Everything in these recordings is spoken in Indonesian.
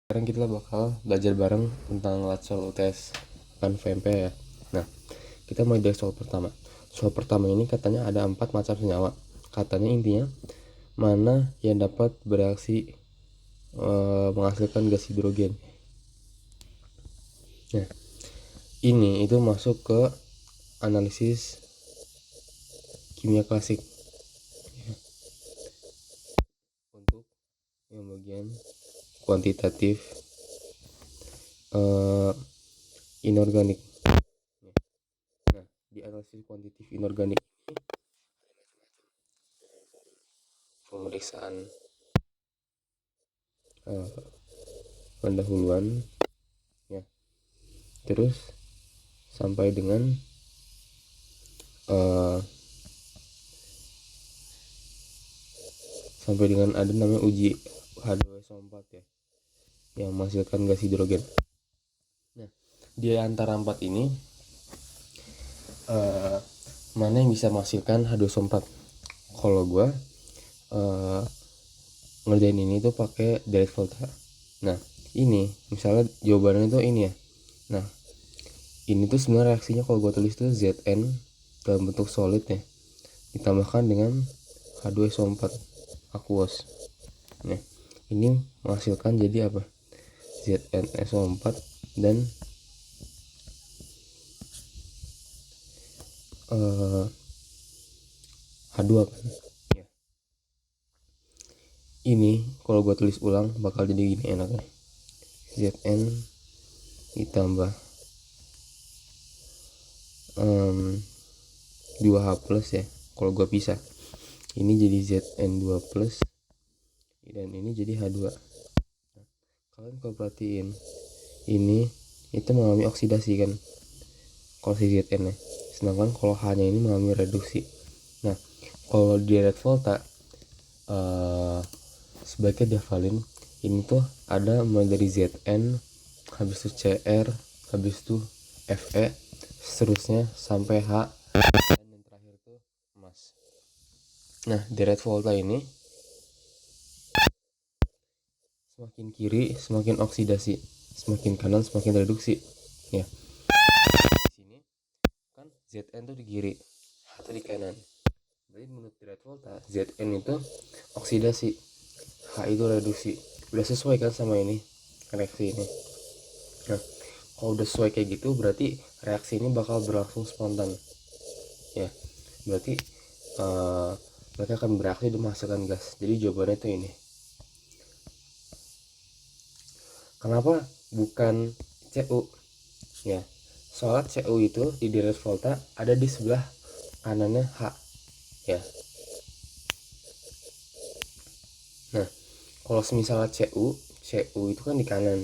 Sekarang kita bakal belajar bareng tentang soal UTS kan VMP ya. Nah, kita mulai dari soal pertama. Soal pertama ini katanya ada 4 macam senyawa. Katanya intinya mana yang dapat bereaksi menghasilkan gas hidrogen. Nah, ini itu masuk ke analisis kimia klasik ya. Untuk yang bagian kuantitatif inorganik. Nah, di analisis kuantitatif inorganik pemeriksaan pendahuluan ya, terus sampai dengan ada namanya uji H2SO4 ya, yang menghasilkan gas hidrogen. Nah, di antara 4 ini mana yang bisa menghasilkan H2SO4? Kalau gue ngerjain ini tuh pakai direct volta. Nah, ini misalnya jawabannya tuh ini ya. Nah, ini tuh sebenarnya reaksinya kalau gue tulis tuh Zn dalam bentuk solid ya, ditambahkan dengan H2SO4 aqueous. Nah, ini menghasilkan jadi apa? ZnSO4 dan H2 kan ya. Ini kalau gue tulis ulang bakal jadi gini enaknya, Zn ditambah 2H plus ya. Kalau gue pisah, ini jadi Zn2 plus dan ini jadi H2. Nah, kalian kalau perhatiin ini itu mengalami oksidasi kan kalau si Zn nya, sedangkan kalau H nya ini mengalami reduksi. Nah, kalau di red volta sebagai diavalin ini tuh ada mulai dari Zn, habis itu Cr, habis itu Fe, seterusnya sampai H, dan yang terakhir tuh emas. Nah, di red volta ini semakin kiri semakin oksidasi, semakin kanan semakin reduksi ya. Di sini kan Zn tuh di kiri, H tuh di kanan. Berarti menurut red volta Zn itu oksidasi, H itu reduksi. Udah sesuai kan sama ini reaksi ini. Nah, kalau udah sesuai kayak gitu berarti reaksi ini bakal berlangsung spontan ya. Berarti mereka akan bereaksi dan menghasilkan gas. Jadi jawabannya itu ini. Kenapa bukan Cu ya? Soalnya Cu itu di direct volta ada di sebelah kanannya H ya. Nah, kalau misalnya Cu itu kan di kanan,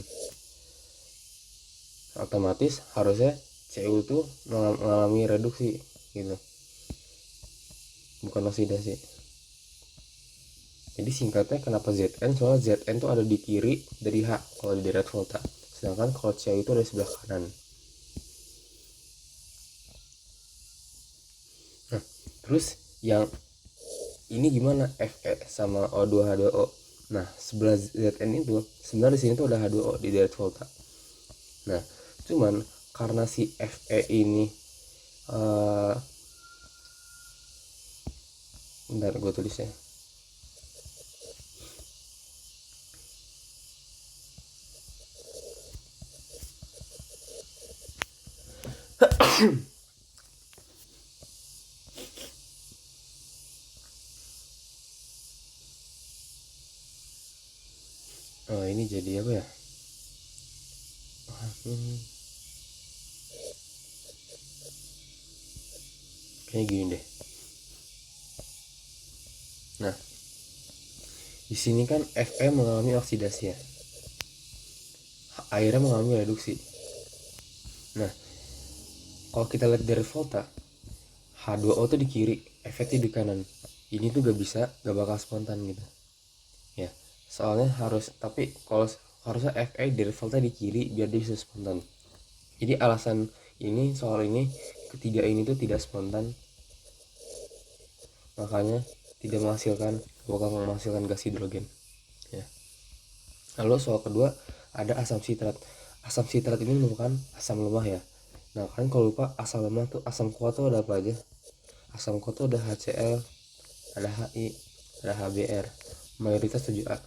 otomatis harusnya Cu itu mengalami reduksi gitu, bukan oksidasi. Jadi singkatnya kenapa Zn, soalnya Zn itu ada di kiri dari H kalau di direct volta, sedangkan kalau Cu itu ada di sebelah kanan. Nah, terus yang ini gimana, Fe sama O2H2O? Nah, sebelah Zn itu sebenarnya di sini tuh ada H2O di direct volta. Nah, cuman karena si Fe ini bentar gue tulis ya. Ini jadi apa ya? Kayaknya gini deh. Nah, di sini kan Fe mengalami oksidasi ya, airnya mengalami reduksi. Nah, kalau kita lihat dari volta, H2O tuh di kiri, Fe di kanan. Ini tuh gak bakal spontan gitu ya. Soalnya tapi kalau harusnya Fe dari volta di kiri biar dia bisa spontan. Jadi alasan ini soal ini ketiga ini tuh tidak spontan, makanya bakal menghasilkan gas hidrogen ya. Lalu soal kedua ada asam sitrat. Asam sitrat ini merupakan asam lemah ya. Nah kan kalau lupa asam lemah tuh, asam kuat tuh ada apa aja? Asam kuat tuh ada HCl, ada HI, ada HBr, mayoritas 7A.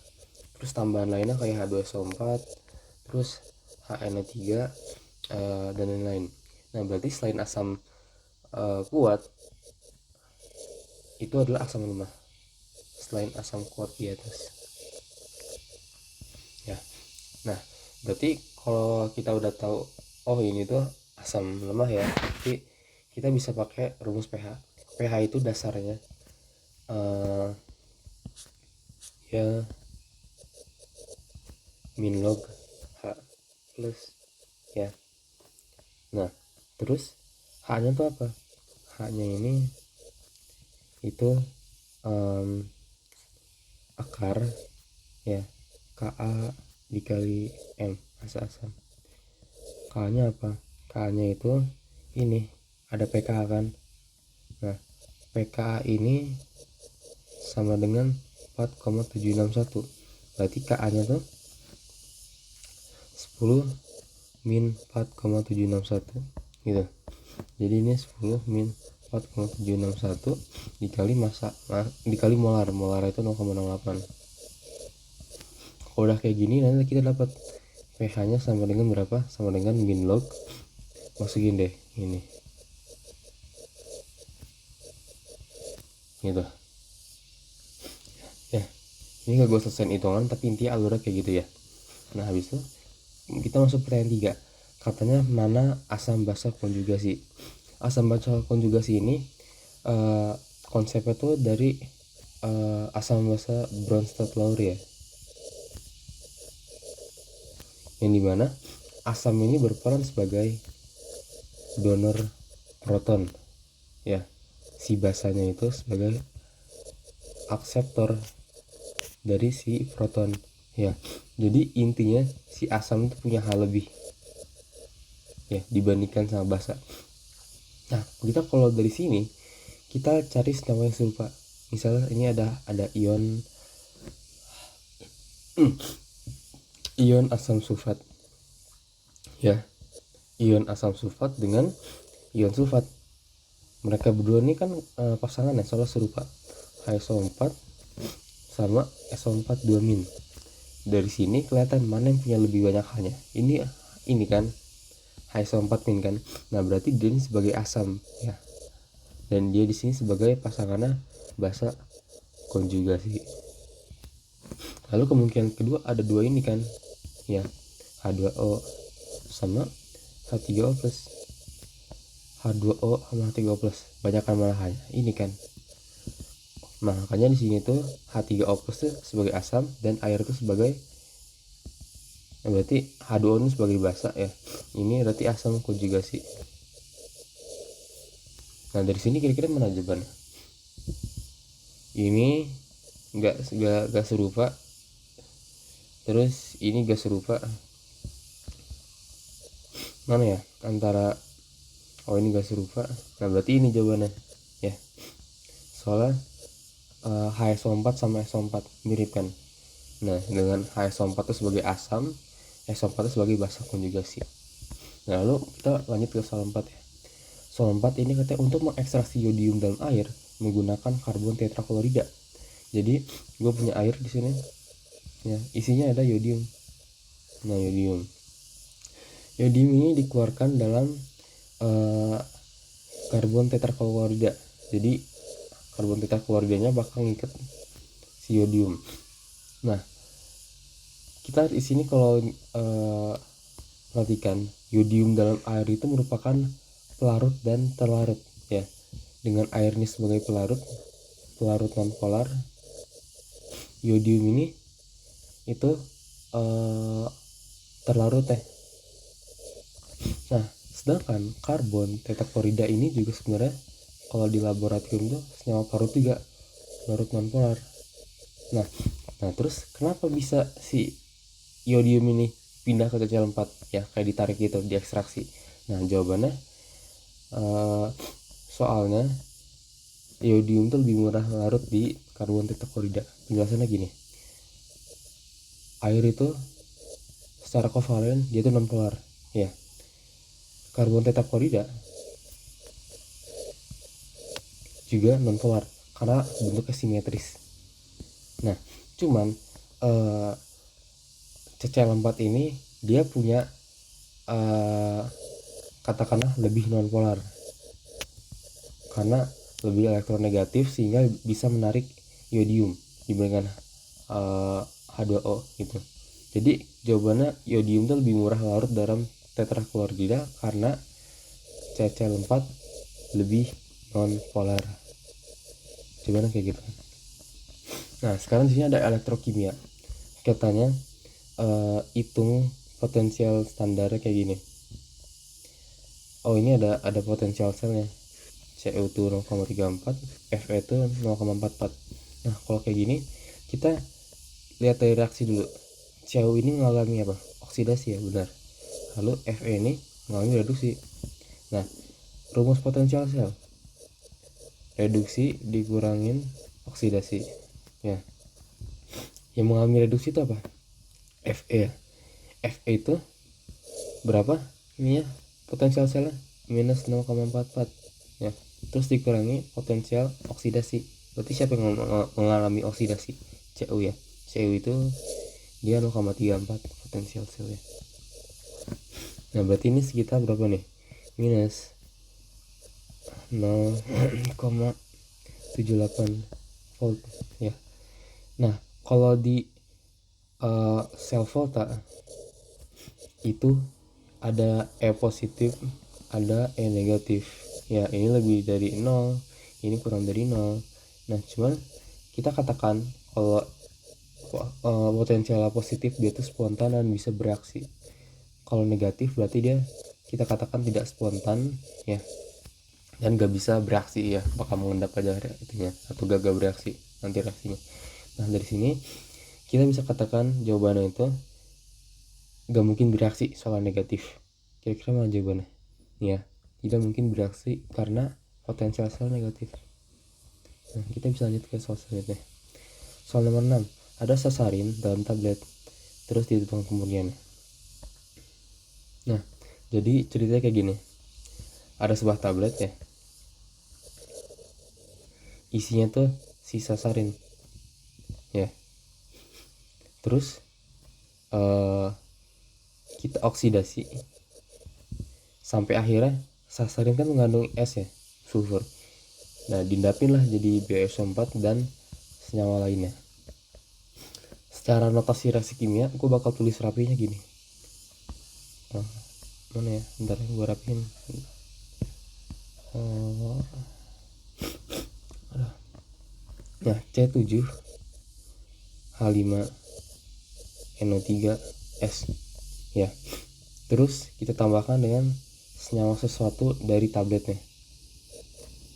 Terus tambahan lainnya kayak H2SO4, terus HNO3, dan lain-lain. Nah berarti selain asam kuat, itu adalah asam lemah. Selain asam kuat di atas ya. Nah berarti kalau kita udah tahu oh ini tuh asam lemah ya, jadi kita bisa pakai rumus pH. pH itu dasarnya ya min log H plus ya. Nah terus H nya tuh apa? H nya ini itu akar ya, Ka dikali M massa asam. K nya apa? K nya itu ini ada pKa kan. Nah pKa ini sama dengan 4,761, berarti Ka nya tuh 10 min 4,761 gitu. Jadi ini 10 min 4,761 dikali massa dikali molar itu 0,08. Kalau udah kayak gini nanti kita dapat pH nya sama dengan berapa? Sama dengan min log, masukin deh ini gitu ya. Ini gak gue selesaiin hitungan tapi intinya alurnya kayak gitu ya. Nah habis itu kita masuk pertanyaan 3. Katanya mana asam basa konjugasi. Asam basa konjugasi ini konsepnya tuh dari asam basa Bronsted-Lowry ya, yang dimana asam ini berperan sebagai donor proton ya, si basanya itu sebagai akseptor dari si proton ya. Jadi intinya si asam itu punya hal lebih ya dibandingkan sama basa. Nah kita kalau dari sini kita cari senyawa yang serupa. Misalnya ini ada ion ion asam sulfat ya, ion asam sulfat dengan ion sulfat. Mereka berdua ini kan pasangan ya, soalnya serupa, HSO4 sama SO4 2 min. Dari sini kelihatan mana yang punya lebih banyak halnya. Ini kan HSO4 min kan. Nah berarti dia ini sebagai asam ya, dan dia di sini sebagai pasangannya basa konjugasi. Lalu kemungkinan kedua ada dua ini kan ya, H2O sama H3O plus. H2O sama H3O plus, banyakkan mana hanya ini kan. Nah makanya di sini tuh H3O plus tuh sebagai asam dan air itu sebagai, berarti H2O ini sebagai basa ya, ini berarti asam konjugasi. Nah dari sini kira-kira mana jawabannya? Ini nggak serupa, terus ini gak serupa. Mana ya antara, oh ini gak serupa. Nah berarti ini jawabannya ya, soalnya HSO4 sama SO4 mirip kan. Nah dengan HSO4 itu sebagai asam, SO4 itu sebagai basa konjugasi. Nah lalu kita lanjut ke soal 4 ya. Soal 4 ini katanya untuk mengekstraksi yodium dalam air menggunakan karbon tetraklorida. Jadi gue punya air di sini ya, isinya ada yodium. Nah yodium ini dikeluarkan dalam karbon tetraklorida. Jadi karbon tetrakloroidanya bakal ngikat si yodium. Nah kita di sini kalau perhatikan, yodium dalam air itu merupakan pelarut dan terlarut ya. Dengan air ini sebagai pelarut nonpolar, yodium ini itu terlarut ya. Nah sedangkan karbon tetraklorida ini juga sebenarnya kalau di laboratorium itu senyawa parut juga, larut nonpolar. Nah terus kenapa bisa si yodium ini pindah ke CCl4 ya, kayak ditarik gitu, diekstraksi? Nah jawabannya soalnya yodium itu lebih mudah larut di karbon tetraklorida. Penjelasannya gini, air itu secara kovalen dia tuh nonpolar ya. Karbon tetraklorida juga nonpolar karena bentuknya simetris. Nah, cuman CCl4 ini dia punya katakanlah lebih nonpolar karena lebih elektronegatif sehingga bisa menarik iodium dibandingkan H2O gitu. Jadi jawabannya iodium itu lebih murah larut dalam tetraklorida karena CCl4 lebih nonpolar. Jawabannya kayak gitu. Nah, sekarang di sini ada elektrokimia. Katanya hitung potensial standarnya kayak gini. Oh, ini ada potensial selnya. Cu itu 0,34, Fe itu 0,44. Nah, kalau kayak gini kita lihat dari reaksi dulu. Cu ini mengalami apa? Oksidasi ya, benar. Lalu Fe ini mengalami reduksi. Nah, rumus potensial sel. Reduksi dikurangin oksidasi. Ya. Yang mengalami reduksi itu apa? Fe. Fe itu berapa? Ini ya, potensial selnya minus 0,44 ya. Terus dikurangi potensial oksidasi. Berarti siapa yang mengalami oksidasi? Cu ya. Cu itu dia 0,34 potensial selnya. Nah, berarti ini sekitar berapa nih? Minus 0,78 volt ya. Nah, kalau di sel volta itu ada E positif, ada E negatif. Ya, ini lebih dari 0, ini kurang dari 0. Nah, cuman kita katakan kalau potensial positif dia itu spontan dan bisa bereaksi. Kalau negatif berarti dia kita katakan tidak spontan ya, dan gak bisa bereaksi ya, bakal mengendap aja itunya atau gagal bereaksi nanti reaksinya. Nah, dari sini kita bisa katakan jawabannya itu gak mungkin bereaksi soalnya negatif. Kira-kira mana jawabannya? Ya, tidak mungkin bereaksi karena potensial sel negatif. Nah, kita bisa lanjut ke soal selanjutnya. Soal nomor 6. Ada sasarin dalam tablet, terus dihitung kemudian. Nah, jadi ceritanya kayak gini. Ada sebuah tablet ya, isinya tuh si sasarin ya. Terus kita oksidasi sampai akhirnya sasarin kan mengandung es ya, sulfur. Nah, diendapin lah jadi BaSO4 dan senyawa lainnya. Secara notasi reaksi kimia gue bakal tulis rapinya gini. Mana ya, bentar gue rapiin. Nah, C7H5NO3S ya. Terus kita tambahkan dengan senyawa sesuatu dari tabletnya,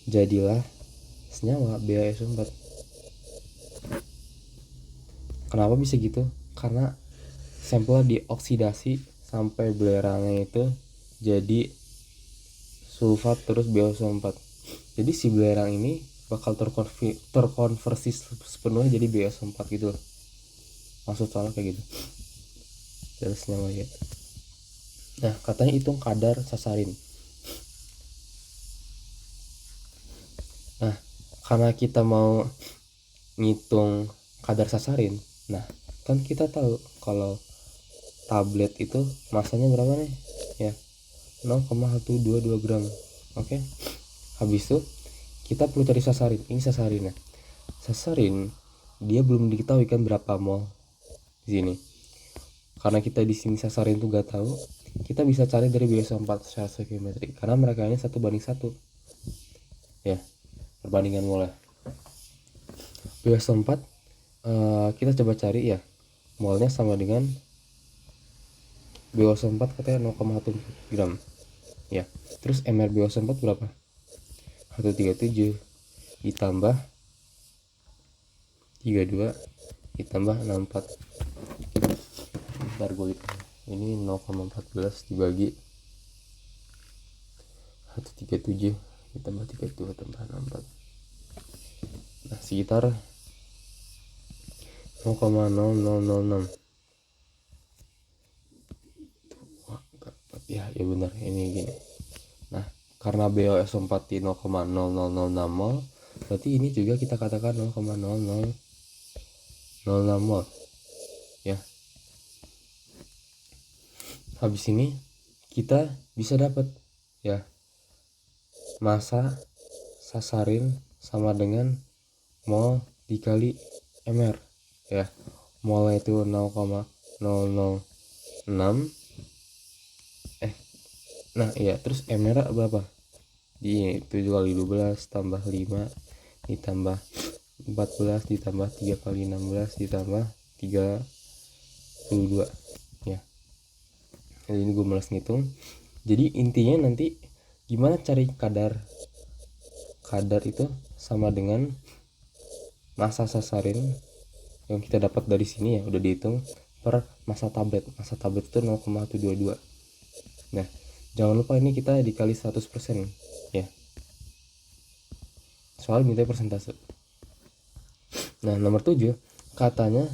jadilah senyawa BaSO4. Kenapa bisa gitu? Karena sampelnya dioksidasi sampai belerangnya itu jadi sulfat terus BaSO4. Jadi si belerang ini bakal terkonversi sepenuhnya jadi BaSO4 gitu. Maksud soalnya kayak gitu. Dari senyawa ya. Nah, katanya hitung kadar sasarin. Nah, karena kita mau ngitung kadar sasarin, nah kan kita tahu kalau tablet itu masanya berapa nih ya, 0,122 gram. Oke. Habis itu kita perlu cari sasarin. Ini sasarinnya. Sasarin dia belum diketahui kan berapa mol di sini. Karena kita di sini sasarin tuh gak tahu, kita bisa cari dari BaSO4 secara stoichiometri karena mereka ini 1:1 ya, perbandingan molnya. BaSO4 kita coba cari ya, molnya sama dengan BaSO4 katanya 0,1 gram ya. Terus mR BaSO4 berapa? 137 ditambah 32 ditambah 64. Bentar gue hitung. Ini 0,14 dibagi 137 ditambah 32 tambah 64. Nah, sekitar 0,0006. Ya benar, ini gini. Nah, karena BOS4 di 0,0006 mol, berarti ini juga kita katakan 0,0006 mol. Ya. Habis ini kita bisa dapat ya massa sasarin sama dengan mol dikali mr ya. Molnya itu 0,006. Nah iya, terus mr berapa? Di 7 kali 12 tambah 5 ditambah 14 ditambah 3 kali 16 ditambah 32 ya. Jadi ini gue malas ngitung. Jadi intinya nanti gimana cari kadar itu sama dengan massa sasarin yang kita dapat dari sini ya, udah dihitung per massa tablet. Massa tablet itu 0,122. Nah jangan lupa ini kita dikali 100% ya, soal minta persentase. Nah nomor 7 katanya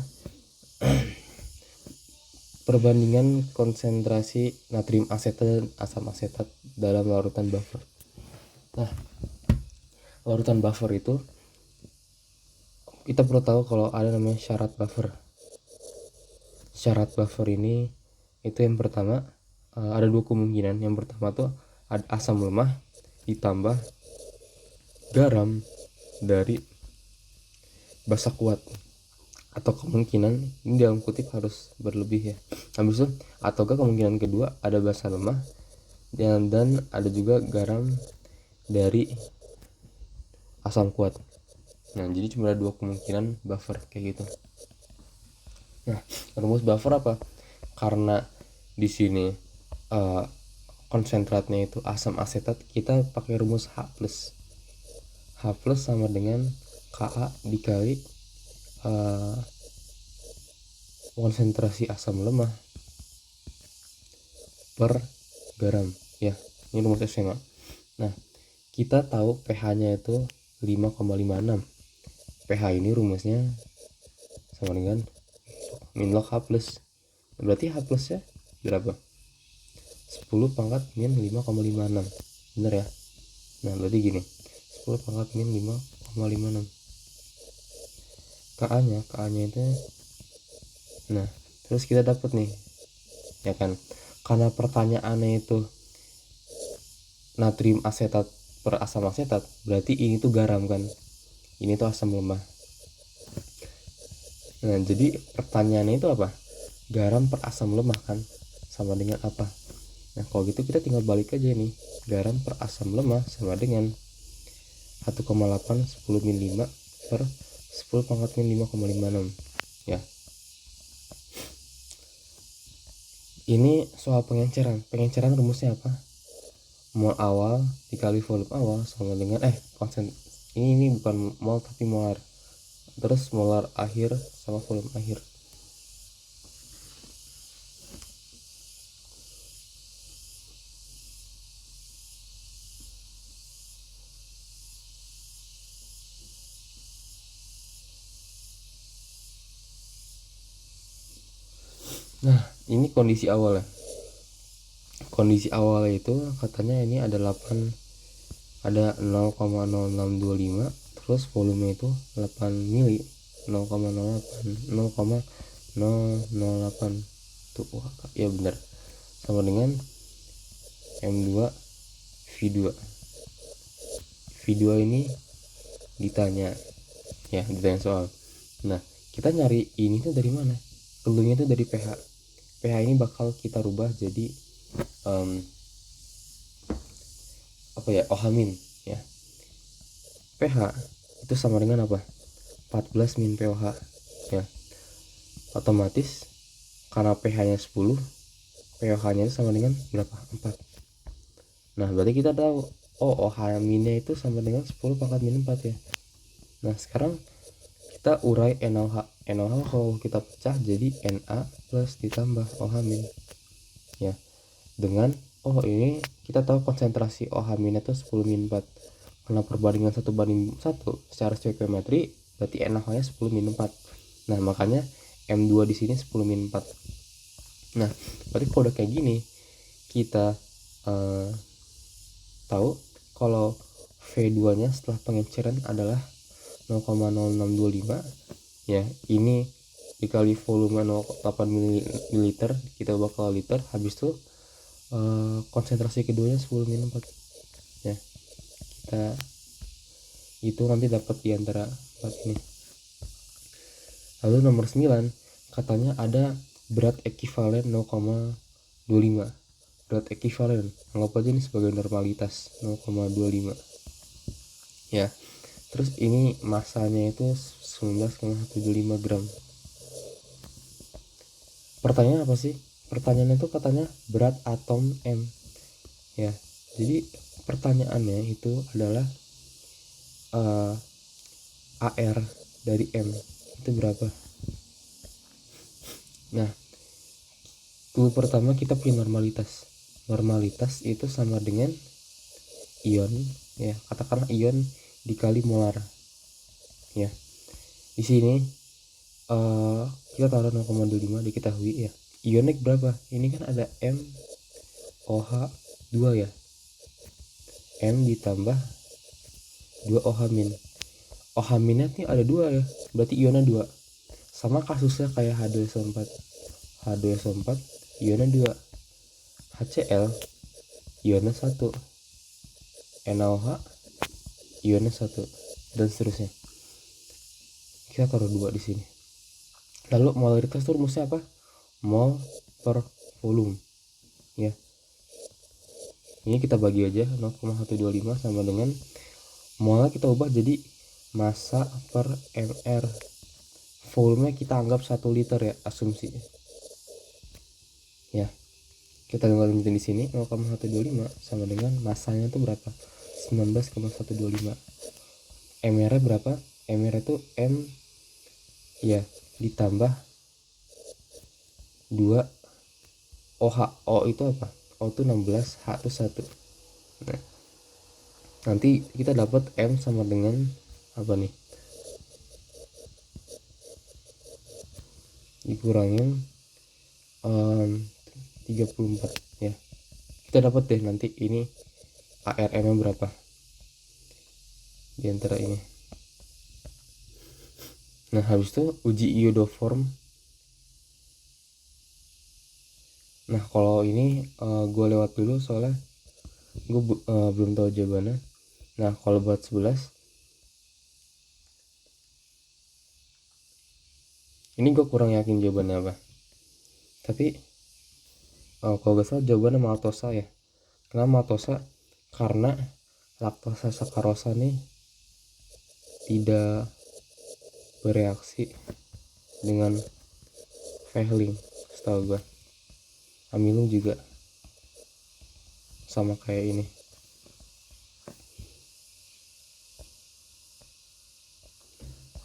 perbandingan konsentrasi natrium asetat dan asam asetat dalam larutan buffer. Nah larutan buffer itu kita perlu tahu kalau ada namanya syarat buffer. Syarat buffer ini itu yang pertama ada dua kemungkinan. Yang pertama tuh ada asam lemah ditambah garam dari basa kuat, atau kemungkinan ini dalam kutip harus berlebih ya. Habis itu ataukah kemungkinan kedua ada basa lemah dan ada juga garam dari asam kuat. Nah jadi cuma ada dua kemungkinan buffer kayak gitu. Nah rumus buffer apa? Karena di sini konsentratnya itu asam asetat, kita pakai rumus H+. H+ sama dengan Ka dikali konsentrasi asam lemah per garam ya. Ini rumus SMA. Nah kita tahu pH-nya itu 5,56. pH ini rumusnya sama dengan min log H+. Berarti H+ nya berapa? 10 pangkat min 5,56. Bener ya? Nah berarti gini, 10 pangkat min 5,56. Ka nya itu, nah terus kita dapat nih ya kan, karena pertanyaannya itu natrium asetat per asam asetat, berarti ini tuh garam kan, ini tuh asam lemah. Nah jadi pertanyaannya itu apa? Garam per asam lemah kan sama dengan apa? Nah kalau gitu kita tinggal balik aja nih, garam per asam lemah sama dengan 1,8 10 min 5 per 10 pangkat min 5,56 ya. Ini soal pengenceran rumusnya apa? Mol awal dikali volume awal sama dengan ini bukan mol tapi molar, terus molar akhir sama volume akhir. Nah ini kondisi awal ya. Kondisi awal itu katanya ini ada 0,0625, terus volume itu 8 mili, 0,08 tuh ya benar, sama dengan M2 V2. V2 ini ditanya soal. Nah kita nyari ini tuh dari mana? Keluarnya tuh dari pH. pH ini bakal kita rubah jadi OH min ya. pH itu sama dengan apa? 14 min pOH ya. Otomatis karena pH-nya 10, pOH-nya sama dengan berapa? 4. Nah berarti kita tahu OH minnya itu sama dengan 10 pangkat min 4 ya. Nah sekarang kita urai NaOH. NaOH kalau kita pecah jadi Na plus ditambah OH min ya, dengan ini kita tahu konsentrasi OH min itu 10 min 4. Karena perbandingan 1 banding 1 secara stoikiometri berarti NaOH nya 10 min 4. Nah makanya M2 di sini 10 min 4. Nah berarti kalau udah kayak gini kita tahu kalau V2 nya setelah pengenceran adalah 0,0625 ya, ini dikali volume 0,8 ml kita ubah ke liter, habis itu konsentrasi keduanya 10 min 4 ya, kita itu nanti dapat di antara 4 ini. Lalu nomor 9 katanya ada berat ekivalen 0,25. Berat ekivalen anggap aja ini sebagai normalitas 0,25 ya. Terus ini masanya itu 19,125 gram. Pertanyaan apa sih? Pertanyaannya itu katanya berat atom M ya. Jadi pertanyaannya itu adalah AR dari M itu berapa. Nah, clue pertama kita punya normalitas. Normalitas itu sama dengan ion ya, katakanlah ion dikali molar ya. Di sini kita taruh 0,25 diketahui ya. Ionik berapa? Ini kan ada M OH 2 ya. M ditambah 2 OH min. OH minnya nih ada 2 ya. Berarti ionnya 2. Sama kasusnya kayak H2SO4. H2SO4 ionnya 2. HCl ionnya 1. NaOH ionnya 1 dan seterusnya. Kita taruh 2 di sini. Lalu molaritas itu rumusnya apa? Mol per volume ya. Ini kita bagi aja 0,125 sama dengan molnya kita ubah jadi massa per mr. Volumenya kita anggap 1 liter ya, asumsi ya. Kita lanjutin di sini 0,125 sama dengan massanya itu berapa? 19,125. mr nya berapa? mr itu m ya ditambah 2 OH. O itu apa? O itu 16, H itu 1. Nah, nanti kita dapat M sama dengan apa nih? Dikurangin 34 ya. Kita dapat deh nanti ini ARM nya berapa di antara ini. Nah, habis itu uji iodoform. Nah, kalau ini gue lewat dulu soalnya gue belum tahu jawabannya. Nah, kalau buat 11 ini gue kurang yakin jawabannya apa. Tapi kalau gak salah jawabannya maltosa ya. Kenapa maltosa? Karena laktosa sakarosa nih tidak bereaksi dengan Fehling setahu gue. Amilum juga sama kayak ini.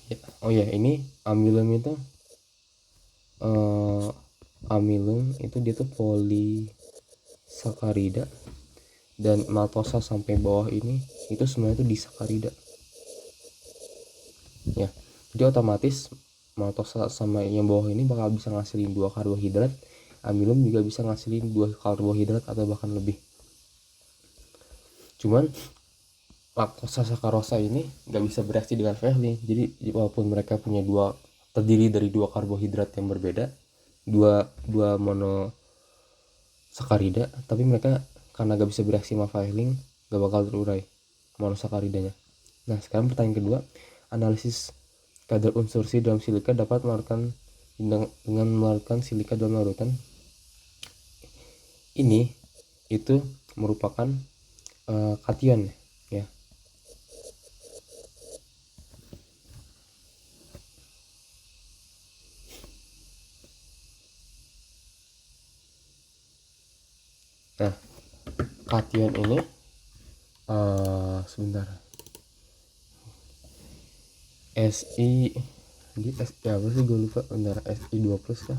Ya, oh ya, ini amilum itu amilum itu dia tuh polisakarida, dan maltosa sampai bawah ini itu semuanya itu disakarida ya. Jadi otomatis maltosa sama yang bawah ini bakal bisa ngasilin 2 karbohidrat, amilum juga bisa ngasilin 2 karbohidrat atau bahkan lebih. Cuman laktosa sakarosa ini nggak bisa bereaksi dengan Fehling. Jadi walaupun mereka punya terdiri dari 2 karbohidrat yang berbeda, dua monosakarida, tapi mereka karena gak bisa bereaksi sama Fehling gak bakal terurai monosakaridanya. Nah, sekarang pertanyaan kedua, analisis kadar unsur Si dalam silika dapat melakukan dengan melakukan silika dalam larutan. Ini itu merupakan kation ya. Nah, kation ini sebentar. Si di SI apa sih, gue lupa. Bentar, Si 2 plus kah?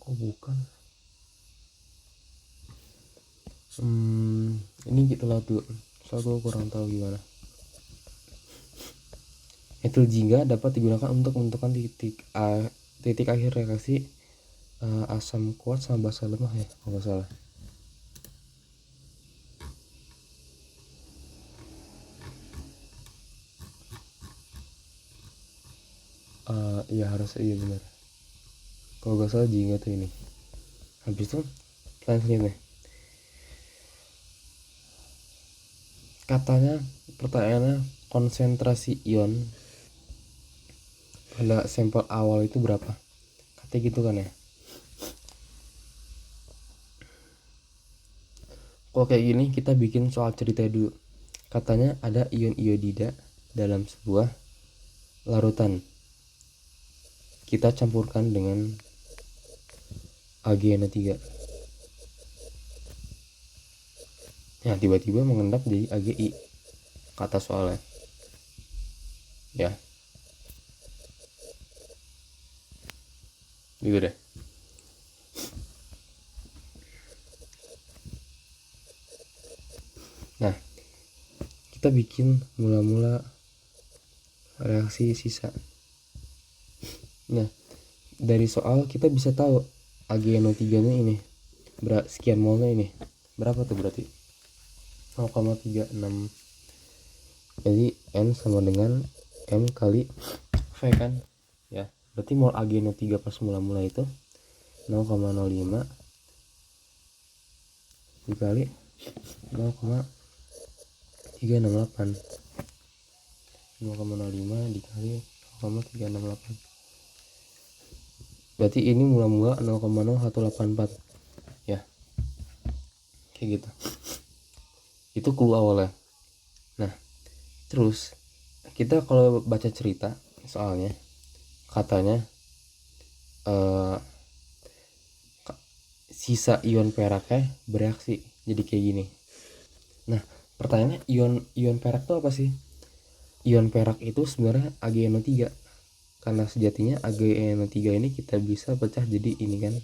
Kok bukan? Ini kita lihat dulu, soalnya gue kurang tahu gimana. Etil jingga dapat digunakan untuk menentukan titik akhir reaksi asam kuat sama basa lemah ya, kalau nggak salah. Iya harus, iya benar. Kalau nggak salah jingga tuh ini. Habis itu selanjutnya katanya pertanyaannya konsentrasi ion pada sampel awal itu berapa, katanya gitu kan ya. Kalau kayak gini kita bikin soal cerita dulu. Katanya ada ion iodida dalam sebuah larutan, kita campurkan dengan AgNO3. Nah tiba-tiba mengendap jadi AgI, kata soalnya ya, gitu deh. Nah kita bikin mula-mula reaksi sisa. Nah dari soal kita bisa tahu AgNO3 nya ini sekian molnya ini berapa tuh, berarti 0,36. Jadi N sama dengan M kali V kan ya. Berarti mol AgNO3 pas mula-mula itu 0,05 dikali 0,368, 0,05 dikali 0,368, berarti ini mula-mula 0,0184 ya, kayak gitu. Itu clue awalnya. Nah terus kita kalau baca cerita soalnya katanya sisa ion peraknya bereaksi jadi kayak gini. Nah pertanyaannya ion perak itu apa sih? Ion perak itu sebenarnya AgNO3, karena sejatinya AgNO3 ini kita bisa pecah jadi ini kan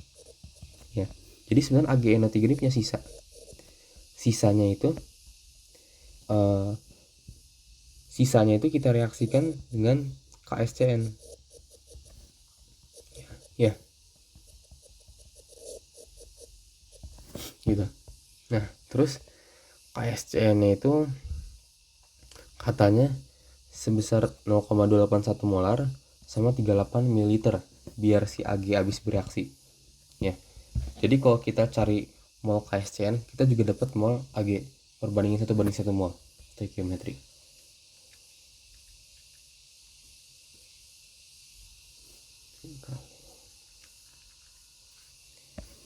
ya. Jadi sebenarnya AgNO3 ini punya sisanya itu kita reaksikan dengan KSCN ya gitu. Nah terus KSCN itu katanya sebesar 0,281 molar sama 38 ml biar si Ag habis bereaksi ya. Jadi kalau kita cari mol KSCN kita juga dapat mol Ag perbandingan 1:1 mol stoichiometry.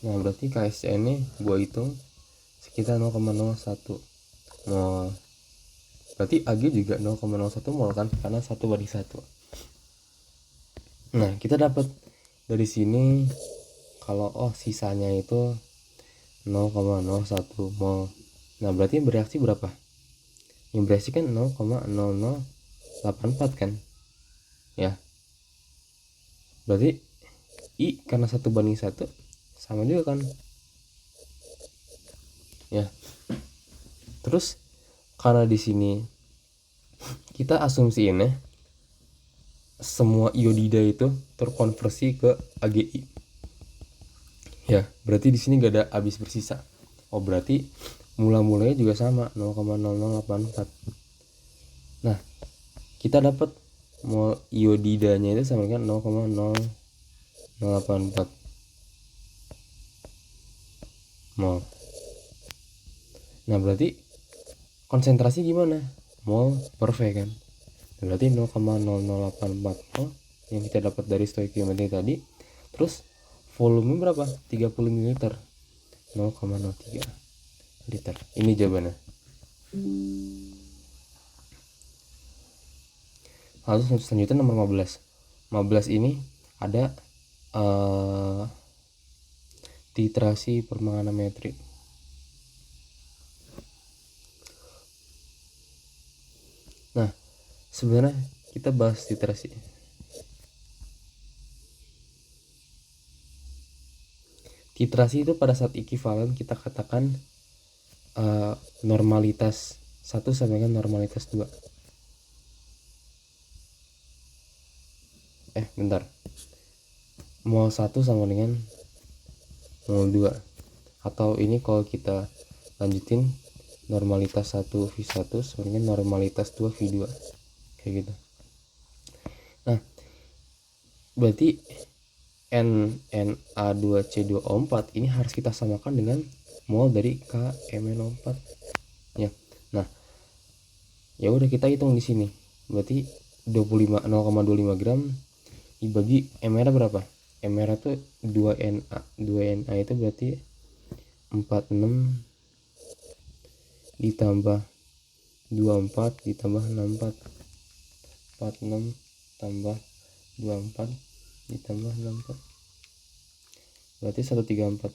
Nah berarti KSCN nya gua hitung sekitar 0,01 mol. Berarti Ag juga 0,01 mol kan, karena 1:1. Nah kita dapat dari sini kalau sisanya itu 0,01 mol. Nah berarti yang bereaksi berapa? Yang bereaksi kan 0,0084 kan ya. Berarti I karena 1:1 sama juga kan ya. Terus karena di sini kita asumsiin ya semua iodida itu terkonversi ke AgI ya. Berarti di sini gak ada habis bersisa. Berarti mula-mulanya juga sama 0,0084. Nah kita dapat mol iodidanya itu sama dengan 0,0084 mol. Nah berarti konsentrasi gimana? Mol per V kan. Berarti 0,0084 mol yang kita dapat dari stoichiometry tadi. Terus volume berapa? 30 ml, 0,03 liter. Ini jawabannya. Lalu selanjutnya nomor 15. 15 ini ada titrasi permanganometri. Nah sebenarnya kita bahas titrasi. Titrasi itu pada saat ekivalen kita katakan normalitas 1 sama dengan normalitas 2. bentar, mol 1 sama dengan mol 2, atau ini kalau kita lanjutin normalitas 1V1 sama dengan normalitas 2V2 kayak gitu. Nah berarti NNA2C2O4 ini harus kita samakan dengan mol dari KMnO4 ya. Nah ya udah kita hitung di sini, berarti 0,25 gram dibagi MR berapa? MR itu 2Na. 2Na itu berarti 46 ditambah 24 ditambah 64. 46 tambah 24 ditambah 64 berarti 134.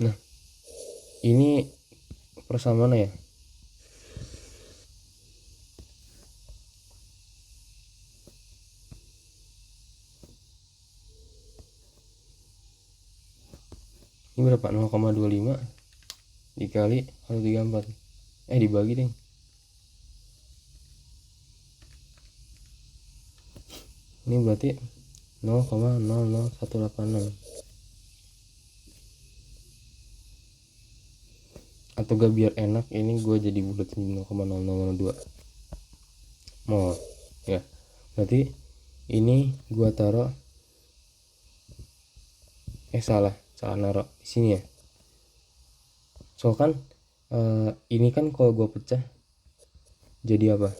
Nah ini persamaan ya. Ini berapa? 0,25 dikali 134. Dibagi deh. Ini berarti 0,00186. Atau gak biar enak ini gue jadi bulatin 0,0002 mol ya. Berarti ini gue taruh salah naruh di sini ya. So kan ini kan kalau gue pecah jadi apa?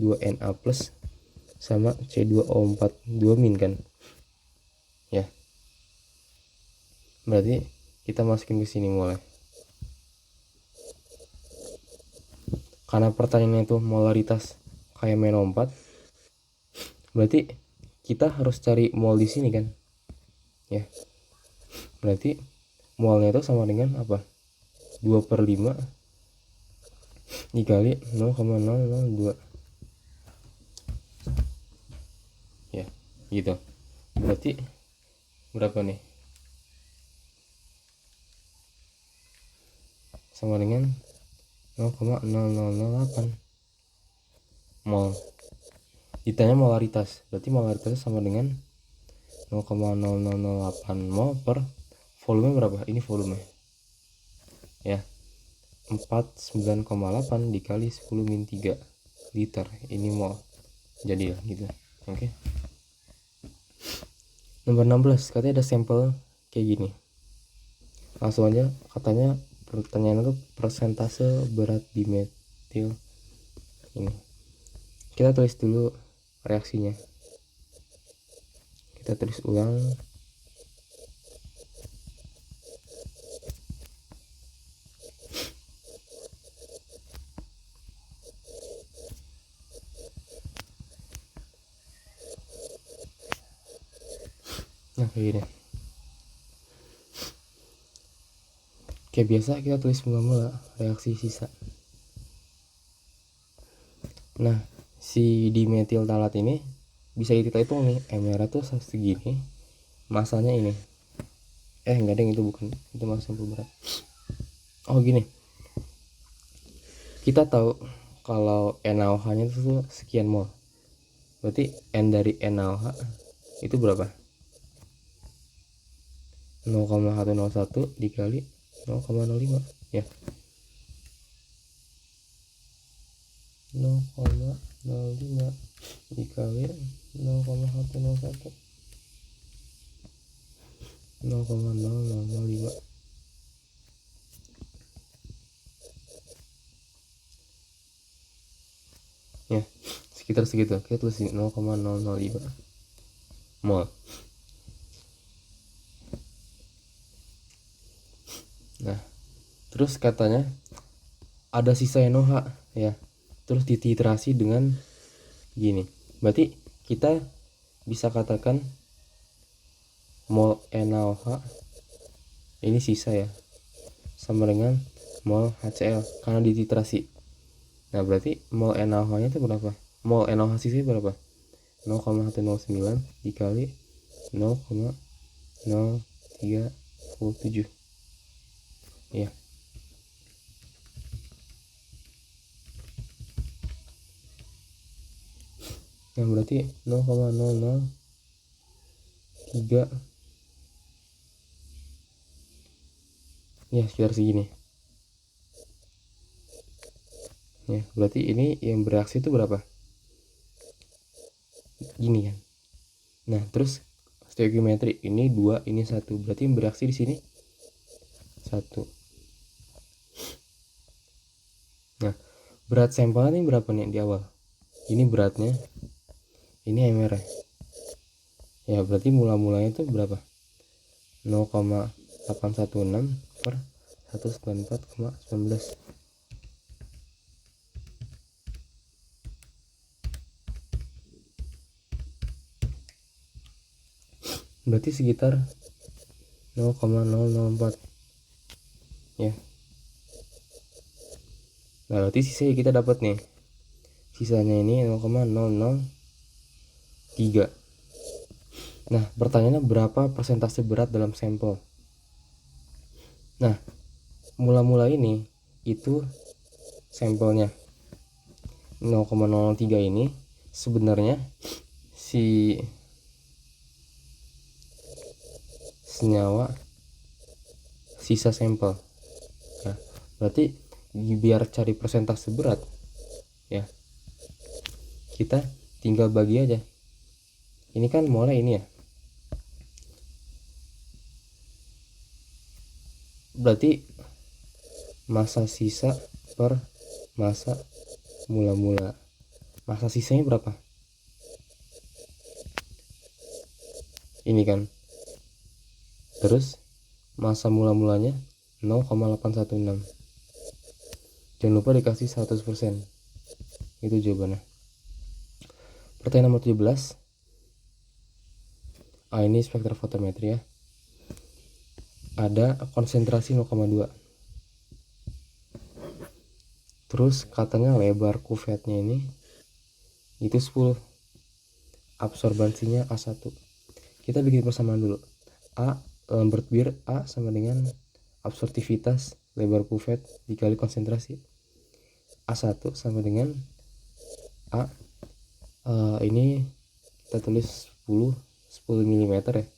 2Na plus sama C2O4 2 min kan ya. Berarti kita masukin ke sini mulai. Karena pertanyaannya itu molaritas KMnO4, berarti kita harus cari mol di sini kan ya. Berarti molnya itu sama dengan apa? 2/5 dikali 0,002 ya gitu. Berarti berapa nih? Sama dengan 0,0008 mol. Ditanya molaritas, berarti molaritasnya sama dengan 0,0008 mol per volume berapa? Ini volume ya, 49,8 dikali 10 min 3 liter, ini mol. Jadi gitu. Oke. Nomor 16 katanya ada sampel kayak gini. Langsung aja, katanya pertanyaan itu persentase berat dimetil ini. Kita tulis dulu reaksinya. Kita tulis ulang. Nah kayak gini. Kayak biasa kita tulis mula-mula reaksi sisa. Nah si dimetil talat ini bisa kita hitung nih, MR tuh segini, masanya ini. Enggak deh, itu bukan, itu masa sampel berat. Oh gini, kita tahu kalau NaOH nya itu sekian mol, berarti N dari NaOH itu berapa? 0,101 dikali 0,05 ya, 0,05 dikali 0,101 0,0005 ya, sekitar segitu. Kita tulis 0,005 mol. Nah terus katanya ada sisa NaOH ya, terus dititrasi dengan gini, berarti kita bisa katakan mol NaOH ini sisa ya, sama dengan mol HCl karena dititrasi. Nah berarti mol NaOH nya itu berapa? Mol NaOH sisa berapa? 0,109 dikali 0,037 ya. Nah berarti 0,003 ya, sekitar segini ya. Berarti ini yang bereaksi itu berapa? Gini kan. Nah terus stoichiometri ini 2, ini 1, berarti yang bereaksi di sini 1. Nah berat sampelnya ini berapa nih di awal? Ini beratnya, ini MR ya, berarti mula-mulanya itu berapa? 0,816 per 194,19. Berarti sekitar 0,004 ya. Nah berarti sisanya kita dapat nih, sisanya ini 0,003. Nah pertanyaannya berapa persentase berat dalam sampel? Nah mula-mula ini itu sampelnya 0,003 ini sebenarnya si senyawa sisa sampel ya. Berarti biar cari persentase berat ya, kita tinggal bagi aja. Ini kan mulai ini ya, berarti massa sisa per massa mula-mula. Massa sisanya berapa? Ini kan. Terus massa mula-mulanya 0,816. Jangan lupa dikasih 100%. Itu jawabannya. Pertanyaan nomor 17. Ini spektrofotometri ya. Ada konsentrasi 0,2. Terus katanya lebar kuvetnya ini itu 10. Absorbansinya A1. Kita bikin persamaan dulu. A Lambert Beer, A sama dengan absorptivitas lebar kuvet dikali konsentrasi. A1 sama dengan A ini kita tulis 10 mm ya.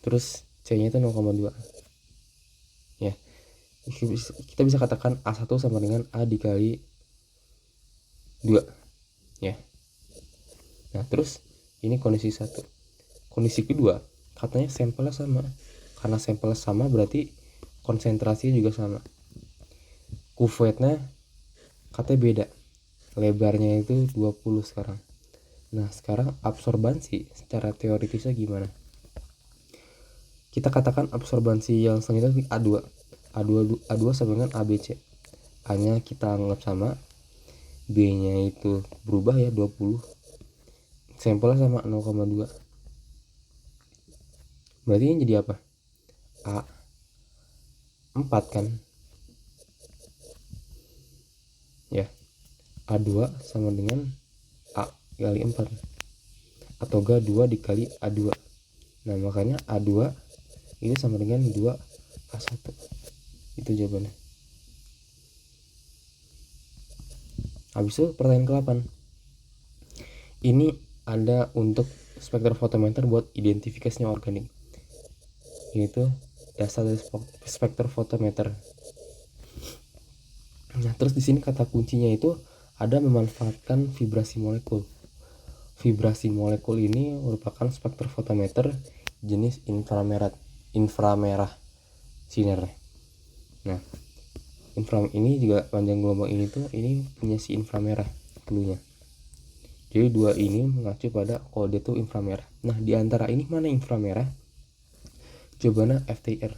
Terus C nya itu 0,2 ya. Kita bisa katakan A1 sama dengan A dikali 2 ya. Nah terus ini kondisi 1. Kondisi kedua katanya sampelnya sama. Karena sampelnya sama berarti konsentrasinya juga sama. Kuvetnya katanya beda, lebarnya itu 20 sekarang. Nah sekarang absorbansi secara teoritisnya gimana? Kita katakan absorbansi yang selanjutnya A2 sama dengan ABC. A nya kita anggap sama, B nya itu berubah ya 20, sampelnya sama 0,2. Berarti ini jadi apa? A4 kan ya. A2 sama dengan A kali 4 atau enggak 2 dikali A2. Nah makanya A2 ini sama dengan 2A1. Itu jawabannya. Habis itu pertanyaan ke-8. Ini ada untuk spektrofotometer buat identifikasinya organik, yaitu dasar dari spektrofotometer. Nah terus di sini kata kuncinya itu ada memanfaatkan vibrasi molekul. Vibrasi molekul ini merupakan spektrofotometer jenis inframerah sinar. Nah ini juga panjang gelombang ini tuh ini punya si inframerah cluenya. Jadi dua ini mengacu pada kalau dia tuh inframerah. Nah di antara ini mana inframerah? Jawabannya FTIR.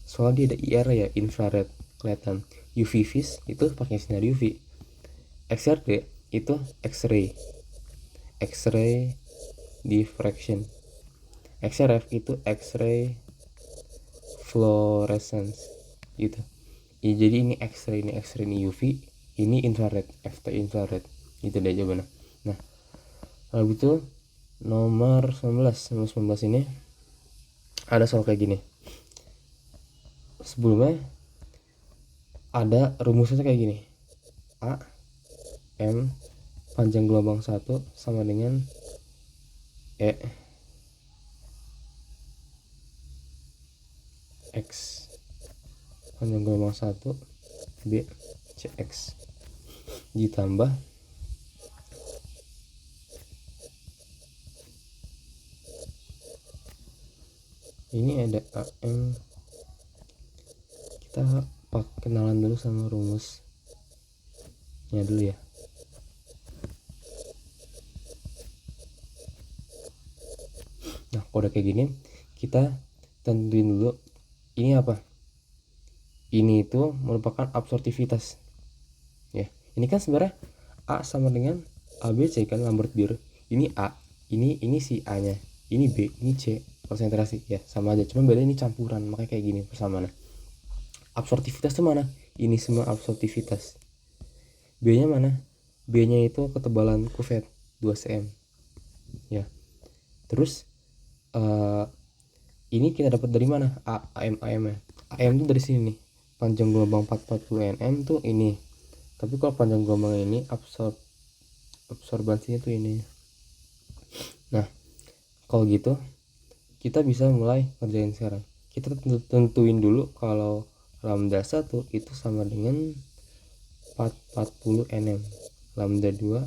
Soalnya dia ada IR ya, infrared, kelihatan. UV vis itu pakai sinar UV. XRD itu X-ray diffraction. XRF itu X-ray fluorescence gitu. Ya, jadi ini X-ray, ini UV, ini infrared, FT infrared. Itu deh jawabannya. Nah, lalu itu nomor 19 ini ada soal kayak gini. Sebelumnya ada rumusnya kayak gini. A M panjang gelombang 1 sama dengan E X panjang gelombang 1 B CX ditambah ini ada AM. Kita kenalan dulu sama rumusnya dulu ya. Nah, kalau udah kayak gini kita tentuin dulu ini apa. Ini itu merupakan absorptivitas ya. Ini kan sebenarnya A sama dengan ABC kan, Lambert Beer. Ini A, ini si A nya, ini B, ini C, konsentrasi ya, sama aja, cuma beda ini campuran, makanya kayak gini persamaannya. Absorptivitas itu mana? Ini semua absorptivitas. B nya mana? B nya itu ketebalan kuvet 2 cm ya. Terus ini kita dapat dari mana? AM nya. AM itu dari sini nih, panjang gelombang 440 nm tuh ini. Tapi kalau panjang gelombang ini absorbansinya tuh ini. Nah, kalau gitu kita bisa mulai kerjain sekarang. Kita tentuin dulu kalau lambda 1 itu sama dengan 440 nm. Lambda 2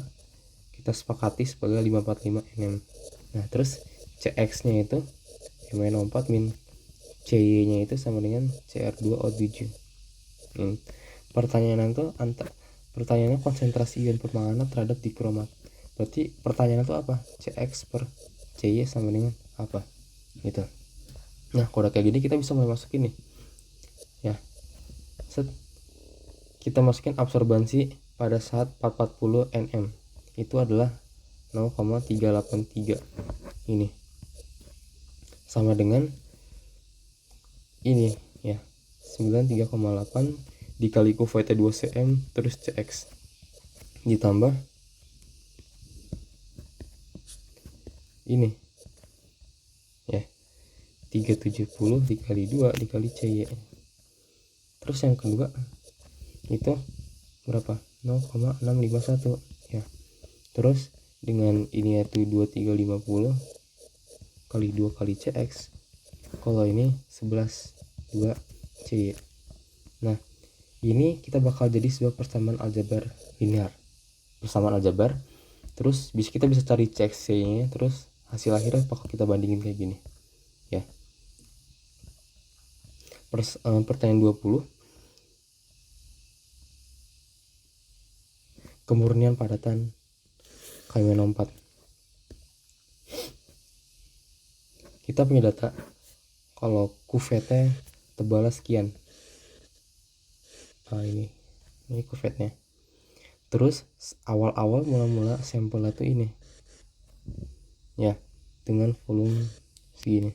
kita sepakati sebagai 545 nm. Nah, terus CX nya itu MN04 min CY nya itu sama dengan CR2O7. Pertanyaan itu pertanyaannya konsentrasi ion permanganat terhadap dikromat. Berarti pertanyaan itu apa? CX per CY sama dengan apa? Gitu. Nah, kalau kayak gini kita bisa mulai masukin nih. Ya. Set. Kita masukin absorbansi pada saat 440 nm. Itu adalah 0,383. Ini. Sama dengan ini ya. 93,8 dikali kuvetnya 2 cm terus CX ditambah ini ya 370 dikali 2 dikali CY. Terus yang kedua itu berapa? 0,651 ya. Terus dengan ini yaitu 2350 kali 2 kali CX. Kalau ini 11 2 CY. Nah, ini kita bakal jadi sebuah persamaan aljabar linear. Persamaan aljabar. Terus kita bisa cari CX-nya, terus hasil akhirnya bakal kita bandingin kayak gini. Ya. Pertanyaan 20. Kemurnian padatan KM04. Kita punya data kalau kuvetnya tebalnya sekian. Ini kuvetnya. Terus awal-awal mula-mula sampelnya tuh ini ya, dengan volume segini.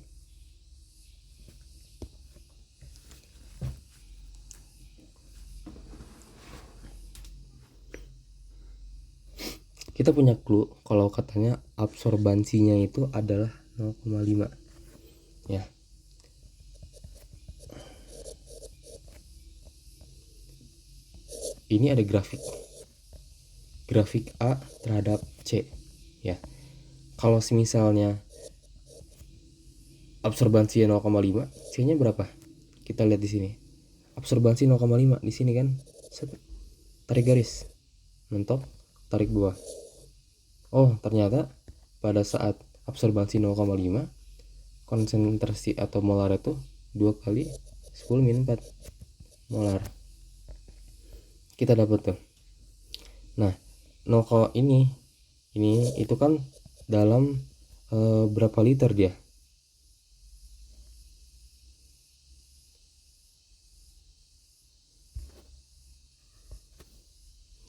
Kita punya clue kalau katanya absorbansinya itu adalah 0,5 ya. Ini ada grafik A terhadap C ya. Kalau misalnya absorbansi 0,5, C-nya berapa? Kita lihat di sini. Absorbansi 0,5 di sini kan. Tarik garis. Mentok, tarik bawah. Oh, ternyata pada saat absorbansi 0,5, konsentrasi atau molar itu 2 kali 10-4 molar. Kita dapat tuh. Nah, 0, ini itu kan dalam berapa liter dia?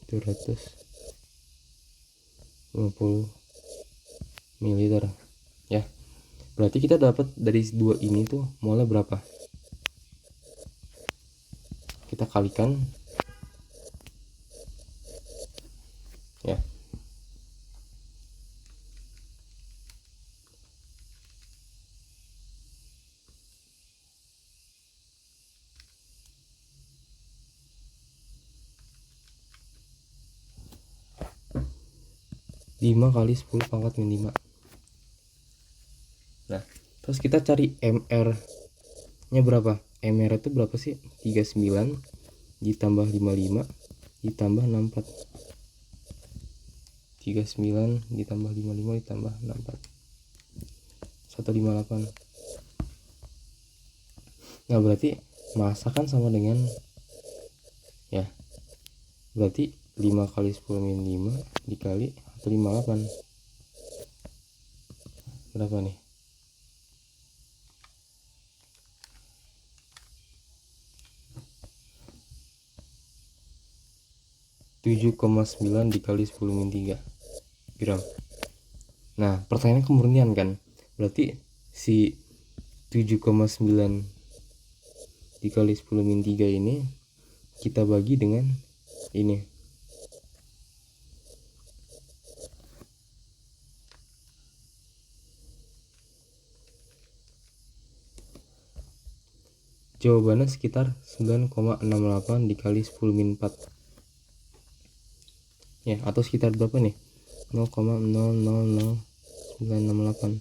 Itu 150 ml ya. Berarti kita dapat dari dua ini tuh molnya berapa? Kita kalikan ya. 5 kali 10 pangkat min 5. Nah, terus kita cari MR nya berapa? MR itu berapa sih? 39 ditambah 55 ditambah 64. 39 ditambah 55 ditambah 64, 158. Nah, berarti massa kan sama dengan, ya, berarti 5 kali 10 min 5 dikali 158. Berapa nih? 7,9 dikali 10 min 3 gram. Nah, pertanyaannya kemurnian kan? Berarti si 7,9 dikali 10 min 3 ini kita bagi dengan ini. Jawabannya sekitar 9,68 dikali 10 min 4. Ya, atau sekitar berapa nih? 0,000968.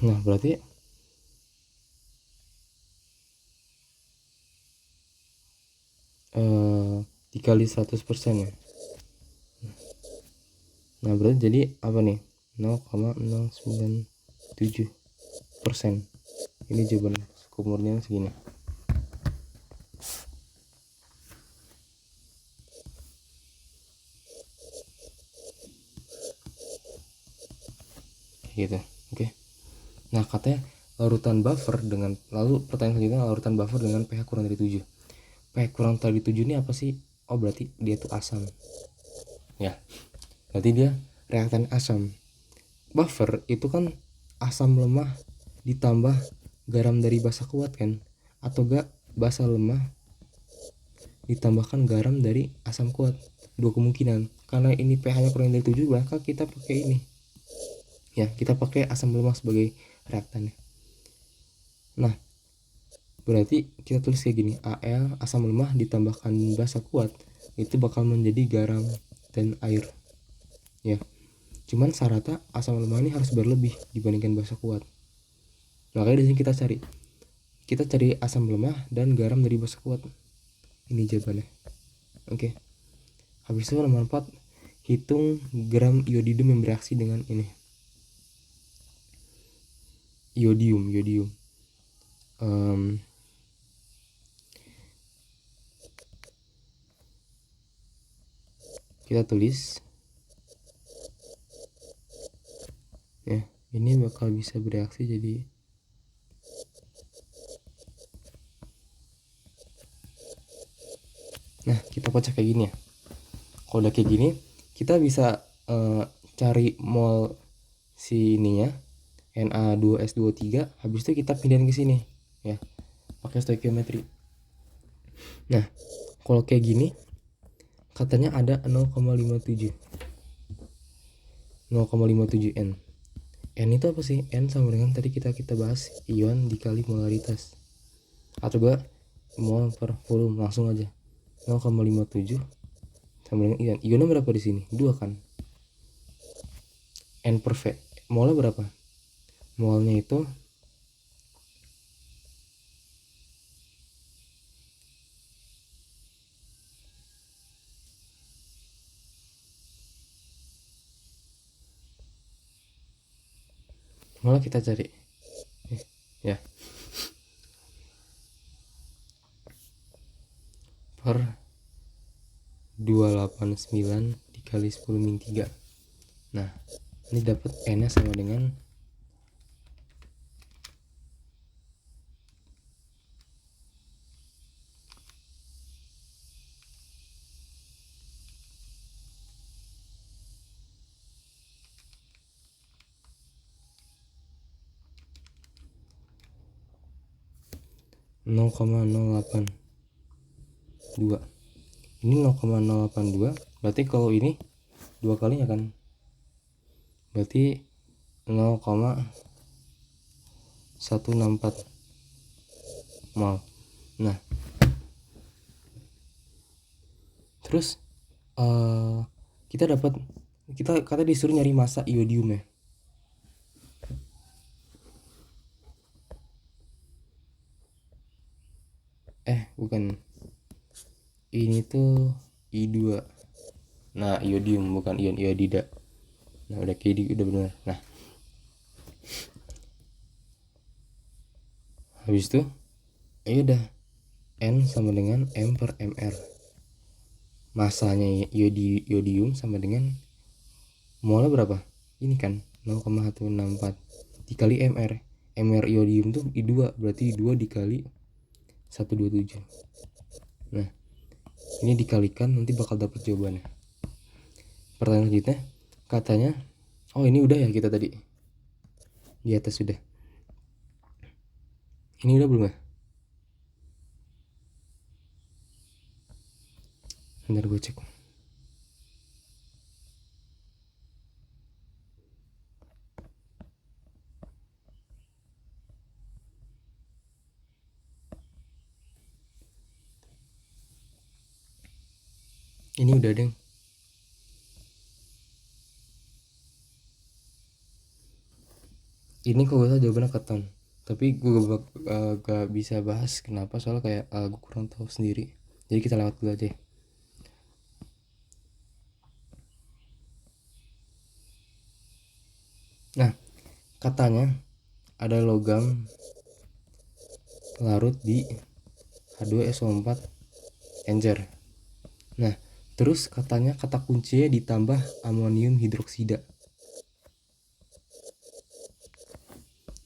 Nah, berarti dikali 100% ya. Nah, berarti jadi apa nih? 0,097%. Ini jawaban kumurnya segini. Gitu. Oke. Nah, katanya larutan buffer dengan, lalu pertanyaan selanjutnya, larutan buffer dengan pH kurang dari 7. pH kurang dari 7 ini apa sih? Oh, berarti dia tuh asam. Ya. Berarti dia reaktan asam. Buffer itu kan asam lemah ditambah garam dari basa kuat kan? Atau enggak basa lemah ditambahkan garam dari asam kuat. Dua kemungkinan. Karena ini pH-nya kurang dari 7, maka kita pakai ini. Ya, kita pakai asam lemah sebagai reaktannya. Nah, berarti kita tulis kayak gini, Al asam lemah ditambahkan basa kuat itu bakal menjadi garam dan air. Ya. Cuman syaratnya asam lemah ini harus berlebih dibandingkan basa kuat. Makanya di sini kita cari asam lemah dan garam dari basa kuat. Ini jawabannya. Oke. Habis itu nomor 4, hitung gram iodidum yang bereaksi dengan ini. Iodium. Kita tulis ya, ini bakal bisa bereaksi jadi nah, kita kocak kayak gini ya. Kalau udah kayak gini, kita bisa cari mol si ininya Na2S23, habis itu kita pindahin ke sini ya, pakai stoikiometri. Nah, kalau kayak gini katanya ada 0,57 N. N itu apa sih? N sama dengan tadi kita bahas ion dikali molaritas, atau enggak mol per volume, langsung aja 0,57 sama dengan ion. Ionnya berapa di sini? 2 kan. N per V. Molnya berapa? Molnya itu molnya kita cari ya, per 289 dikali 10 min 3. Nah, ini dapat N nya sama dengan 0,082. Ini 0,082, berarti kalau ini 2 kalinya kan, berarti 0,164 mol. Nah, terus kita kata disuruh nyari massa iodium ya. Bukan, ini tuh I2. Nah, iodium bukan ion iodida. Nah, udah kayak udah benar. Nah, habis itu udah N sama dengan M per Mr. Masanya iodium sama dengan molnya berapa? Ini kan 0,164 dikali Mr. Mr iodium tuh I2, berarti I2 dikali 127. Nah, ini dikalikan, nanti bakal dapat jawabannya. Pertanyaan selanjutnya katanya, ini udah ya kita tadi di atas sudah. Ini udah belum ya? Bentar gue cek. Ini udah deng. Ini kok gak jawabannya keton, tapi gue gak bisa bahas kenapa, soalnya kayak gue kurang tahu sendiri, jadi kita lewat dulu aja. Nah, katanya ada logam larut di H2SO4 encer. Nah, terus katanya kata kuncinya ditambah amonium hidroksida.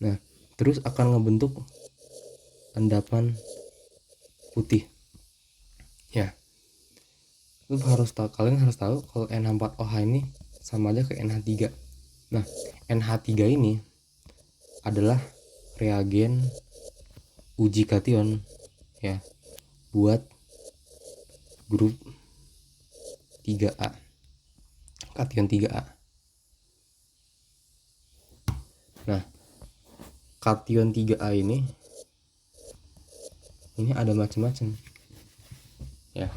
Nah, terus akan ngebentuk endapan putih. Ya, kalian harus tahu kalau NH4OH ini sama aja ke NH3. Nah, NH3 ini adalah reagen uji kation ya buat grup 3A, kation 3A. Nah, kation 3A ini ada macam-macam ya.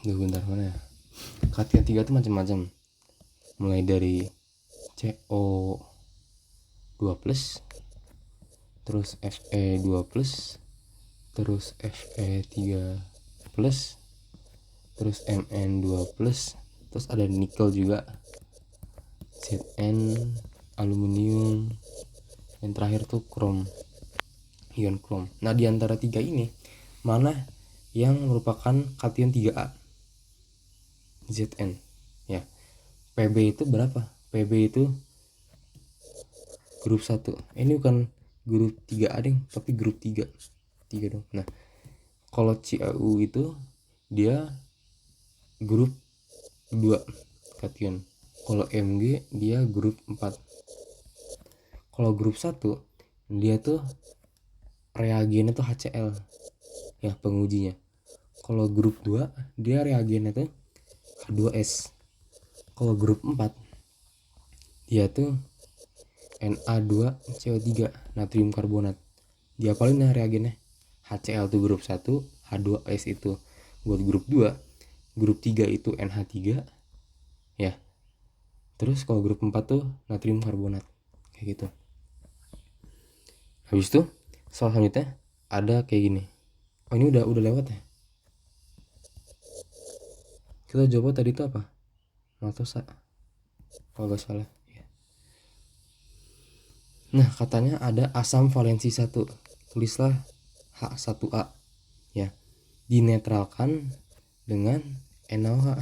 Bentar, mana ya? Kation 3 itu macam-macam. Mulai dari CO2+, terus Fe2+, terus Fe3+, terus Mn2+, terus ada nikel juga, Zn, aluminium, yang terakhir tuh krom, ion krom. Nah, di antara tiga ini mana yang merupakan kation 3A? Zn ya. Pb itu berapa? Pb itu grup 1. Ini bukan grup 3A deh, tapi grup 3 dong. Nah, kalau CaU itu dia grup 2 kation. Kalau Mg dia grup 4. Kalau grup 1 dia tuh reagennya tuh HCl ya, pengujinya. Kalau grup 2 dia reagennya tuh H2S. Kalau grup 4 dia tuh Na2CO3 natrium karbonat. Diapalin ya reagennya. HCl itu grup 1, H2S itu buat grup 2, grup 3 itu NH3 ya. Terus kalau grup 4 tuh natrium karbonat kayak gitu. Habis itu soal selanjutnya ada kayak gini. Ini udah lewat ya. Kita jawab tadi itu apa? Maltosa kalau gak salah ya. Nah, katanya ada asam valensi 1. Tulislah H1A ya. Dinetralkan dengan NaOH.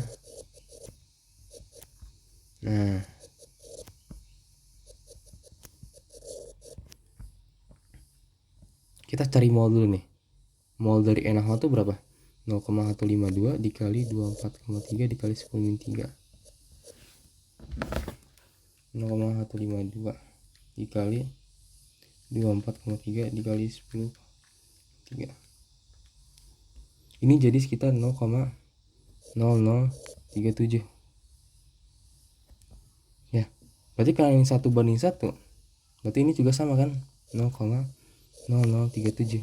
Nah, kita cari mol dulu nih. Mol dari NaOH itu berapa? 0,152 dikali 24,3 dikali 10-3. 0,152 dikali 24,3 dikali 10/3. Ini jadi sekitar 0,0037. Ya, berarti karena ini 1:1, berarti ini juga sama kan, 0,0037.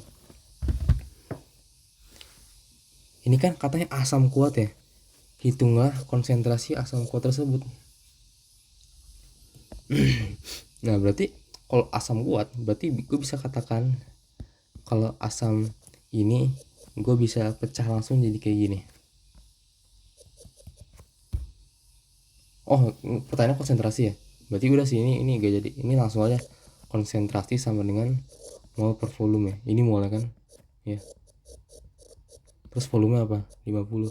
Ini kan katanya asam kuat ya, hitunglah konsentrasi asam kuat tersebut. Nah berarti kalau asam kuat, berarti gue bisa katakan kalau asam ini gue bisa pecah langsung jadi kayak gini. Oh, pertanyaan konsentrasi ya, berarti udah sih, ini gak jadi, ini langsung aja konsentrasi sama dengan mol per volume ya. Ini mol kan ya, terus volume apa, 50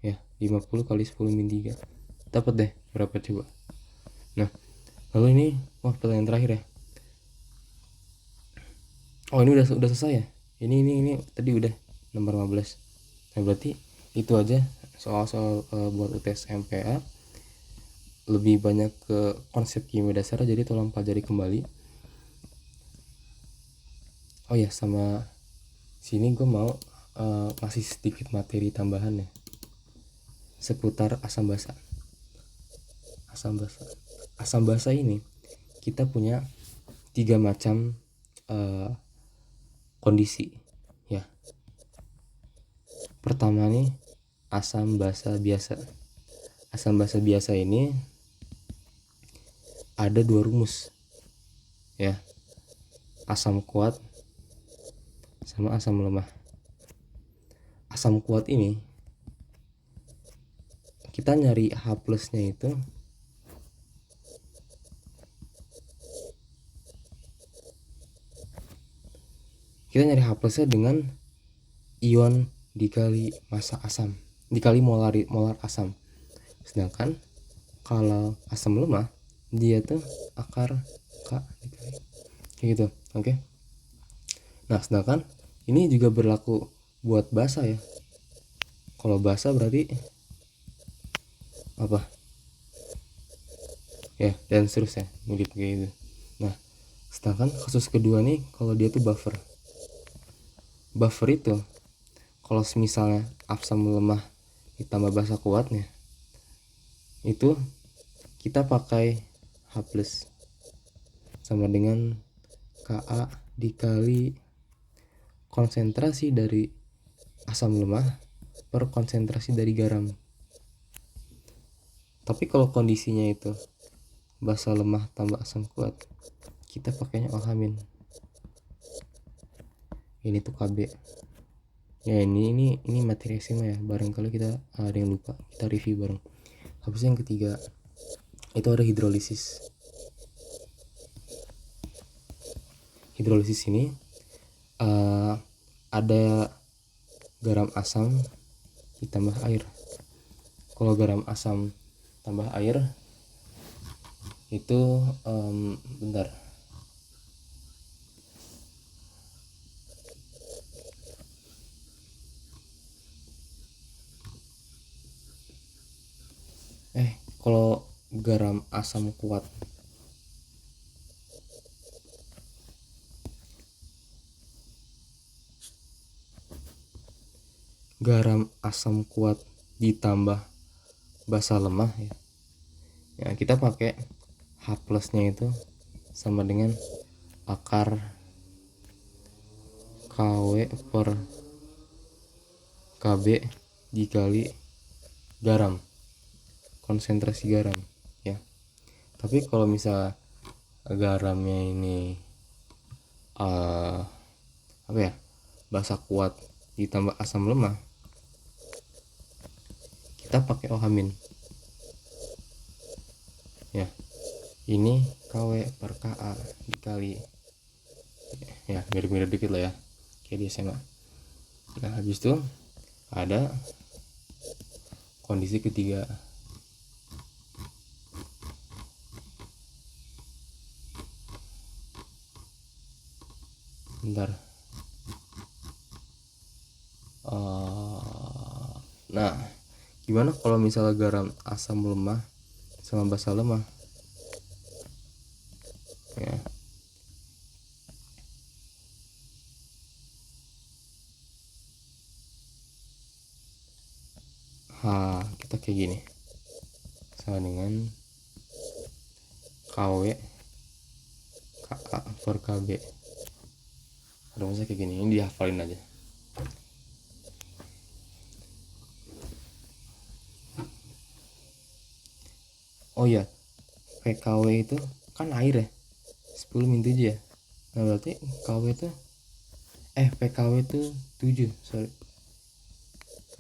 ya, 50 kali 10 min 3, dapat deh berapa coba. Nah lalu ini, wah pertanyaan terakhir ya. Oh ini udah selesai ya, ini tadi udah nomor 15. Nah berarti itu aja soal-soal buat UTS MPA, lebih banyak ke konsep kimia dasar, jadi tolong pelajari kembali. Oh ya, sama sini gue mau kasih sedikit materi tambahan ya seputar asam basa. Asam basa ini kita punya 3 macam kondisi ya. Pertama nih, asam basa biasa. Asam basa biasa ini ada 2 rumus ya, asam kuat sama asam lemah. Asam kuat ini kita nyari H plusnya itu dengan ion dikali massa asam, dikali molar asam. Sedangkan kalau asam lemah dia tuh akar K dikali kayak gitu. Oke. Nah sedangkan ini juga berlaku buat basa ya. Kalau basa berarti apa ya, dan seterusnya mirip kayak gitu. Nah sedangkan kasus kedua nih, kalau dia tuh buffer itu kalau misalnya asam lemah ditambah basa kuatnya, itu kita pakai H plus sama dengan Ka dikali konsentrasi dari asam lemah per konsentrasi dari garam. Tapi kalau kondisinya itu basa lemah tambah asam kuat, kita pakainya OH-. Ini tuh KB. Ya ini materi SMA ya, barangkali kita ada yang lupa, kita review bareng. Habis yang ketiga itu ada hidrolisis. Hidrolisis ini ada garam asam ditambah air. Kalau garam asam tambah air itu bentar. Kalau garam asam kuat ditambah basa lemah ya, kita pakai H plusnya itu sama dengan akar KW per KB dikali garam, konsentrasi garam ya. Tapi kalau misal garamnya ini apa ya, basa kuat ditambah asam lemah, kita pakai OH min ya. Ini KW per KA dikali ya, mirip-mirip dikit lah ya kayak di SMA. Nah habis itu ada kondisi ketiga. Bentar. Nah gimana kalau misalnya garam asam lemah sama basa lemah ya. kita kayak gini, sama dengan KW KA per KB. Rumusnya kayak gini, ini dihafalin aja. Oh ya, PKW itu kan air ya, 10 min 7 ya. Nah berarti KW itu PKW itu 7, sorry.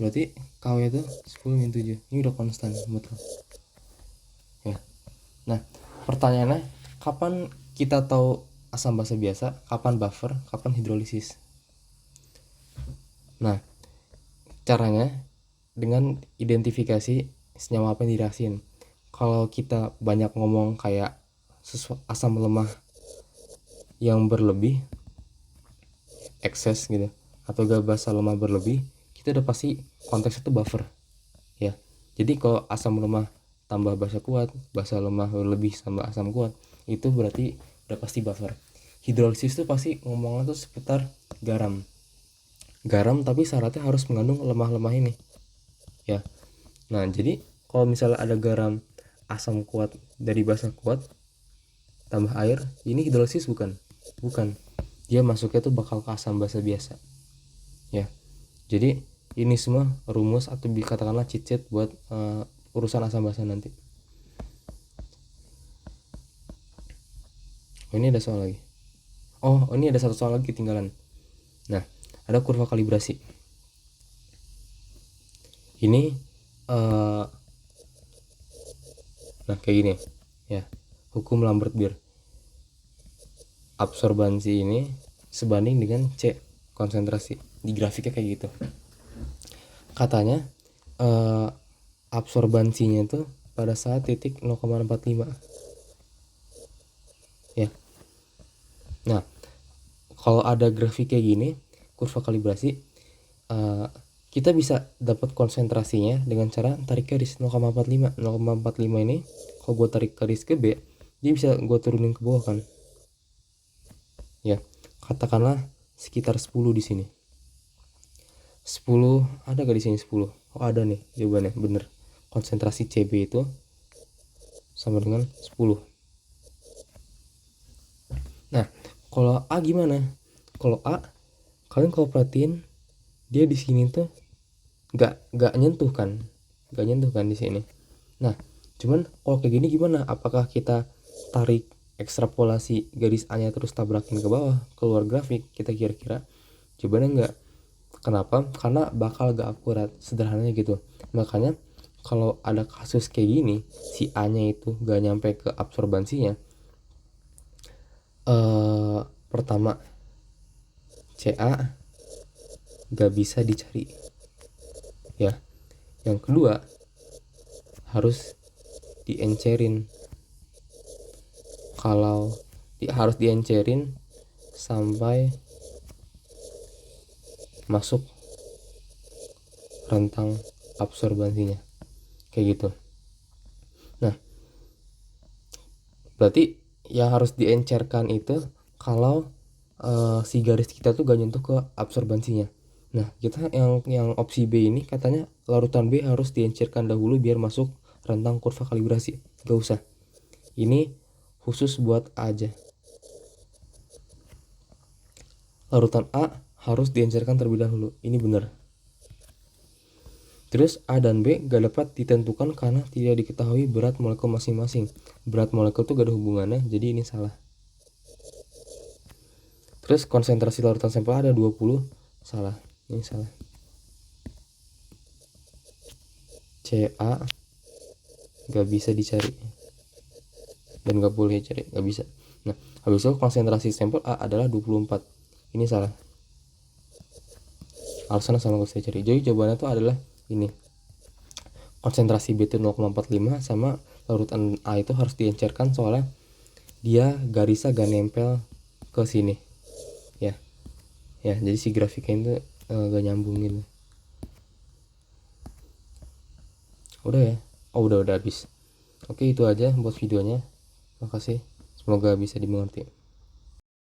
Berarti KW itu 10 min 7. Ini udah konstan, betul ya. Nah pertanyaannya, kapan kita tahu asam basa biasa, kapan buffer, kapan hidrolisis? Nah caranya dengan identifikasi senyawa apa yang direaksin. Kalau kita banyak ngomong kayak asam lemah yang berlebih, ekses gitu, atau gak basa lemah berlebih, kita udah pasti konteks itu buffer ya. Jadi kalau asam lemah tambah basa kuat, basa lemah berlebih tambah asam kuat, itu berarti udah pasti buffer. Hidrolisis itu pasti ngomongnya tuh seputar garam tapi syaratnya harus mengandung lemah-lemah ini ya. Nah jadi kalau misalnya ada garam asam kuat dari basa kuat tambah air, ini hidrolisis bukan, dia masuknya tuh bakal ke asam basa biasa ya. Jadi ini semua rumus atau dikatakanlah cheat sheet buat urusan asam basa nanti. Ini ada soal lagi. Ini ada satu soal lagi ketinggalan. Nah ada kurva kalibrasi ini nah kayak gini ya, hukum Lambert-Beer. Absorbansi ini sebanding dengan C konsentrasi. Di grafiknya kayak gitu. Katanya absorbansinya itu pada saat titik 0,45 ya. Nah kalau ada grafik kayak gini, kurva kalibrasi, kita bisa dapat konsentrasinya dengan cara tarik garis 0,45 ini. Kalau gue tarik garis ke B, dia bisa gue turunin ke bawah kan ya. Katakanlah sekitar 10 di sini. 10 ada gak di sini 10? Ada nih jawabannya, bener. Konsentrasi CB itu sama dengan 10. Nah kalau A gimana? Kalau A, kalian kalau perhatiin dia di sini tuh nggak nyentuh kan di sini. Nah cuman kalau kayak gini gimana? Apakah kita tarik ekstrapolasi garis A nya terus tabrakin ke bawah keluar grafik? Kita kira-kira jawabannya enggak. Kenapa? Karena bakal gak akurat, sederhananya gitu. Makanya kalau ada kasus kayak gini, si A nya itu gak nyampe ke absorbansinya, pertama CA gak bisa dicari ya. Yang kedua harus diencerin. Kalau harus diencerin sampai masuk rentang absorbansinya kayak gitu. Nah berarti yang harus diencerkan itu kalau si garis kita tuh gak nyentuh ke absorbansinya. Nah kita yang opsi B ini katanya larutan B harus diencerkan dahulu biar masuk rentang kurva kalibrasi. Gak usah, ini khusus buat A aja. Larutan A harus diencerkan terlebih dahulu, ini benar. Terus A dan B gak dapat ditentukan karena tidak diketahui berat molekul masing-masing. Berat molekul tuh gak ada hubungannya, jadi ini salah. Terus konsentrasi larutan sampel ada 20, salah, ini salah. CA gak bisa dicari dan gak boleh cari, gak bisa. Nah habis itu konsentrasi sampel A adalah 24, ini salah. Alasannya sama gak bisa cari. Jadi jawabannya tuh adalah ini, konsentrasi B itu 0,45 sama larutan A itu harus diencerkan soalnya dia garisnya gak nempel ke sini ya. Jadi si grafiknya itu gak nyambung gitu. Udah ya, udah habis. Oke itu aja buat videonya, makasih, semoga bisa dimengerti.